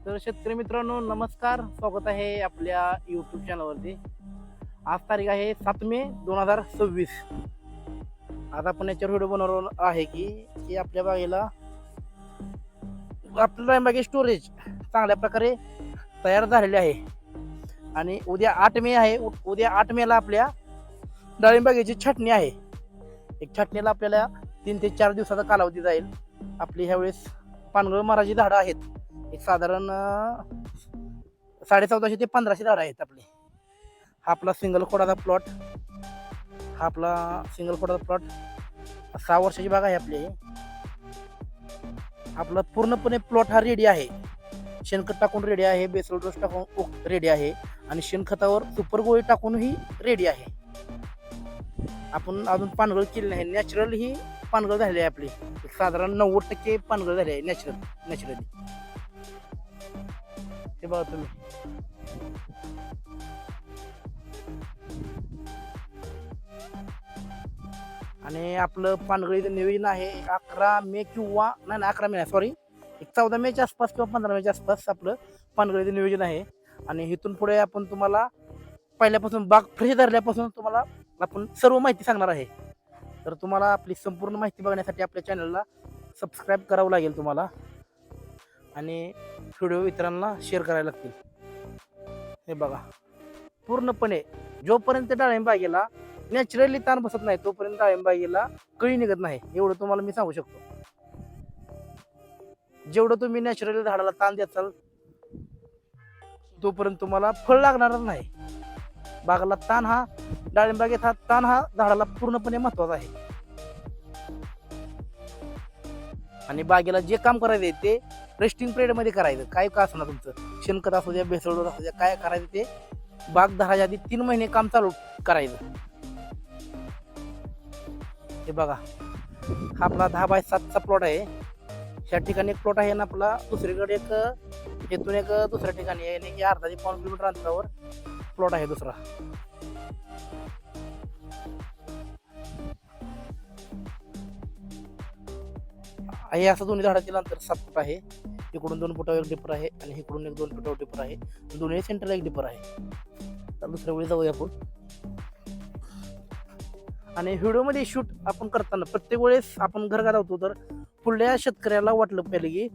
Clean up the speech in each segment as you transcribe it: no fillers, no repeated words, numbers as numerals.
तर शेतकरी मित्रांनो नमस्कार, स्वागत आहे आपल्या यूट्यूब चॅनलवरती. आज तारीख आहे 7 मे 2026. आज आपण याच्यावर व्हिडिओ बनवणार आहे की आपल्या बागेला आपल्या बागे स्टोरेज चांगल्या प्रकारे तयार झालेले आहे. आणि उद्या 8 मे आहे. उद्या 8 मेला आपल्या डाळिंबागेची छाटणी आहे. एक छाटणीला आपल्याला 3 ते 4 दिवसाचा कालावधी जाईल. आपली ह्यावेळेस पानगळ माराची झाडं आहेत. एक साधारण 1450 ते 1500 झाडं आहेत आपली. हा आपला सिंगल खोडाचा प्लॉट. 6 वर्षाची बाग आहे आपली. आपला पूर्णपणे प्लॉट हा रेडी आहे. शेणखत टाकून रेडी आहे, बेसल डोस टाकून रेडी आहे आणि शेणखतावर सुपर गोळी टाकूनही रेडी आहे. आपण अजून पानगळ केली नाही. नॅचरल ही पानगळ झालेली आहे आपली. एक साधारण 90% पानगळ झाली आहे नॅचरली. हे बघा तुम्ही. आणि आपलं पानगळीचं नियोजन आहे 11 मे किंवा नाही 11 मे नाही, सॉरी, एक 14 मेच्या आसपास किंवा 15 मेच्या आसपास आपलं पानगळीचं नियोजन आहे. आणि इथून पुढे आपण तुम्हाला पहिल्यापासून बाग फ्रेश धरल्यापासून तुम्हाला आपण सर्व माहिती सांगणार आहे. तर तुम्हाला आपली संपूर्ण माहिती बघण्यासाठी आपल्या चॅनलला सबस्क्राईब करावं लागेल तुम्हाला, आणि व्हिडिओ इतरांना शेअर करायला लागतील. हे बघा, पूर्णपणे जोपर्यंत डाळिंबागेला नॅचरली ताण बसत नाही तोपर्यंत डाळिंबागेला कळी निघत नाही, एवढं तुम्हाला मी सांगू शकतो. जेवढं तुम्ही नॅचरली झाडाला ताण द्याल तोपर्यंत तुम्हाला फळ लागणारच नाही. बागाला ताण हा डाळिंबागेत ताण हा झाडाला पूर्णपणे महत्वाचा आहे. आणि बागेला जे काम करायचं ते रेस्टिंग पिरियड मध्ये करायचं. काय का असणार तुमचं शेणखत असू द्या, भेसळ असू द्या, काय करायचं ते बाग धराच्या आधी 3 महिने काम चालू करायचं. हे बघा, हा आपला 10x7चा प्लॉट आहे. ह्या ठिकाणी एक प्लॉट आहे ना आपला, दुसरीकडे एक येथून एक दुसऱ्या ठिकाणी आहे. आणि अर्धा ते 5 किलोमीटर अंतरावर प्लॉट आहे दुसरा. हे असं दोन्ही झाडातील अंतर 7 फूट आहे. इकडून 2 फुटावर एक डिपर आहे आणि इकडून एक 2 फुटावर डिपर आहे. दोन्ही सेंटरला एक डिपर आहे. तर दुसऱ्या वेळी जाऊया आपण. आणि व्हिडिओमध्ये शूट आपण करताना प्रत्येक वेळेस आपण घर गावतो तर पुढल्या शेतकऱ्याला वाटलं पाहिजे की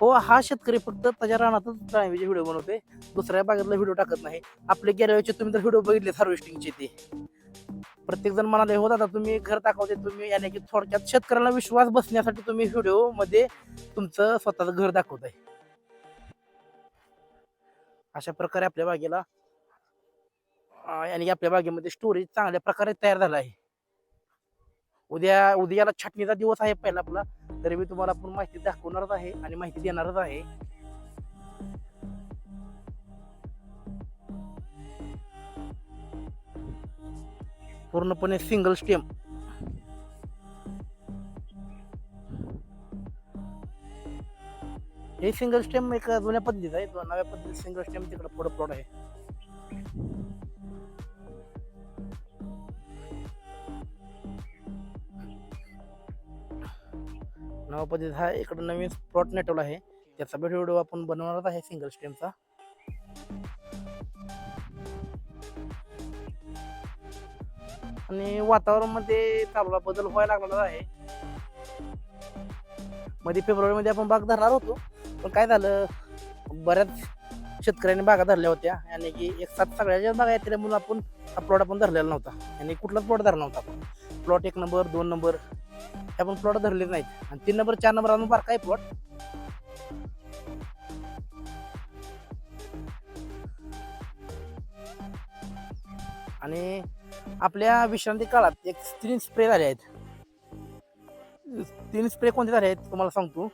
हो, हा शेतकरी फक्त त्याच्या रानातच डाळिंबाचे व्हिडिओ बनवते, दुसऱ्या बागेतला व्हिडिओ टाकत नाही. आपले गेल्यावेळेचे तुम्ही तर व्हिडिओ बघितले हार्वेस्टिंगचे, ते प्रत्येक जण म्हणाले हो दादा तुम्ही घर दाखवते तुम्ही, याने की थोडक्यात शेतकऱ्याला विश्वास बसण्यासाठी तुम्ही व्हिडिओ मध्ये तुमचं स्वतःचं घर दाखवताय. अशा प्रकारे आपल्या बागेला आणि आपल्या बागेमध्ये स्टोरेज चांगल्या प्रकारे तयार झाला आहे. उद्याला छाटणीचा दिवस आहे पहिला आपला, तरी मी तुम्हाला आपण माहिती दाखवणारच आहे आणि माहिती देणारच आहे. पूर्णपणे सिंगल स्टेम. हे सिंगल स्टेम एक जुन्या पद्धतीत आहे, नव्या पद्धतीत सिंगल स्टेम तिकडे पुढे प्लॉट आहे. नवा पद्धत हा इकडे नवीन प्लॉट नेटवला आहे, त्याचा व्हिडिओ आपण बनवणार आहे सिंगल स्टेमचा. आणि वातावरण मध्ये चालूला बदल व्हायला लागलेला आहे. मध्ये फेब्रुवारी मध्ये आपण बाग धरणार होतो, पण काय झालं बऱ्याच शेतकऱ्यांनी बागा धरल्या होत्या आणि की एक साथ सगळ्याच्या बागा येतल्या म्हणून आपण हा प्लॉट आपण धरलेला नव्हता. आणि कुठलाच प्लॉट धरला नव्हता आपण. प्लॉट 1 नंबर 2 नंबर हे आपण प्लॉट धरलेच नाहीत. आणि 3 नंबर 4 नंबर आणून बारका आहे प्लॉट. आणि आपल्या विश्रांती काळात एक 3 स्प्रे झाले आहेत. 3 स्प्रे कोणते झाले आहेत तुम्हाला सांगतो.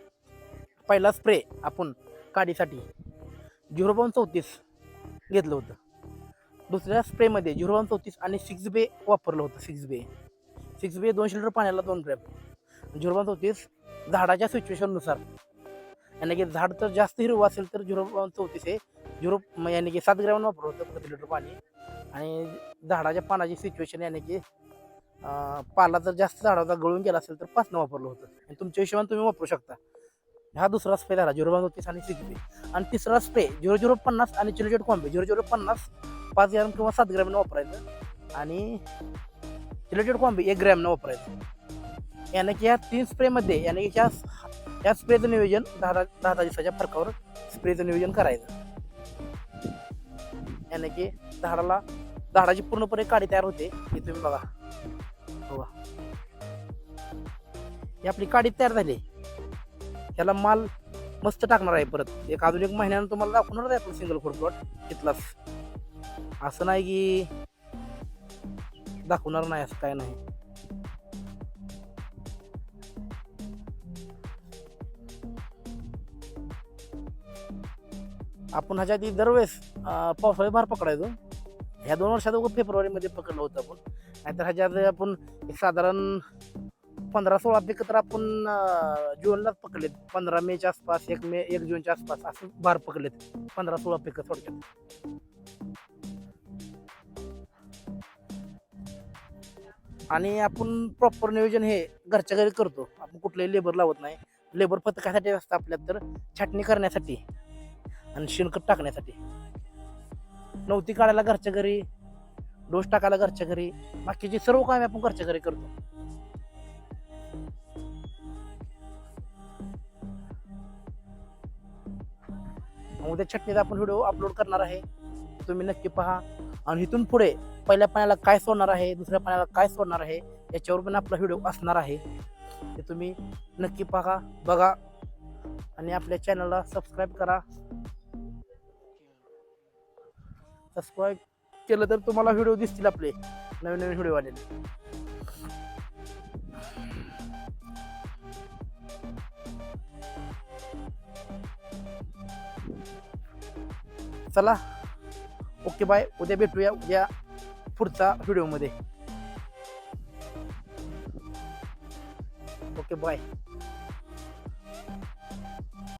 पहिला स्प्रे आपण काडीसाठी 0.34 घेतलं होतं. दुसऱ्या स्प्रेमध्ये 0.34 आणि 6 बे वापरलं होतं. 6 बे 200 लिटर पाण्याला 2 ग्रॅम. 0.34 झाडाच्या सिच्युएशननुसार, यानी की झाड तर जास्त हिरवं असेल तर 0.34 हे 7 ग्रॅम वापरलं होतं प्रति लिटर पाणी. आणि झाडाच्या पानाची सिच्युएशन याने की पाला जर जास्त झाडाचा गळून गेला असेल तर 5 वापरलं होतं. आणि तुमच्या हिशोबाने तुम्ही वापरू शकता. हा दुसरा स्प्रे झाला 032 आणि 6B. आणि तिसरा स्प्रे 0050 आणि चिलोजेट कॉम्बी 0050 5 ग्रॅम किंवा 7 ग्रॅमनं वापरायचं आणि चिलोजेट कॉम्बी 1 ग्रॅमनं वापरायचं. याने की या 3 स्प्रेमध्ये याने की या स्प्रेचं नियोजन 10 दिवसाच्या फरकावर स्प्रेचं नियोजन करायचं. याने की झाडाची पूर्णपणे काडी तयार होते. हे तुम्ही बघा ही आपली काडी तयार झाली. याला माल मस्त टाकणार आहे. परत अजून 1 महिन्यानं तुम्हाला दाखवणार आहे आपलं सिंगल खोड प्लॉट तिथलाच. असं नाही की दाखवणार नाही, असं काय नाही. आपण ह्याच्या आधी दरवेळेस पावसाळी भार पकडायचो. ह्या 2 वर्षात फेब्रुवारीमध्ये पकडलं होतं आपण. नाहीतर ह्याच्या आधी आपण एक साधारण 15-16 पिकं तर आपण जूनलाच पकडलेत. 15 मेच्या आसपास, 1 जूनच्या आसपास असं भार पकडलेत. 15-16 पिकं थोडक्यात. आणि आपण प्रॉपर नियोजन हे घरच्या घरी करतो. आपण कुठलंही लेबर लावत नाही. लेबर फक्त कशासाठी असतं आपल्यात तर छाटणी करण्यासाठी आणि शेणखत टाकण्यासाठी. नवती काढायला घरच्या घरी, डोस टाकायला घरच्या घरी, बाकीची सर्व कामे आपण घरच्या घरी करतो. उद्या छटणीचा आपण व्हिडिओ अपलोड करणार आहे, तुम्ही नक्की पहा. आणि इथून पुढे पहिल्या पाण्याला काय सोडणार आहे, दुसऱ्या पाण्याला काय सोडणार आहे, याच्यावर पण आपला व्हिडिओ असणार आहे. ते तुम्ही नक्की पहा, बघा आणि आपल्या चॅनलला सबस्क्राईब करा. सबस्क्राईब केलं तर तुम्हाला व्हिडिओ दिसतील आपले नवीन व्हिडिओ आलेले. चला ओके बाय. उद्या भेटूया उद्या पुढचा व्हिडिओमध्ये. Okay bye.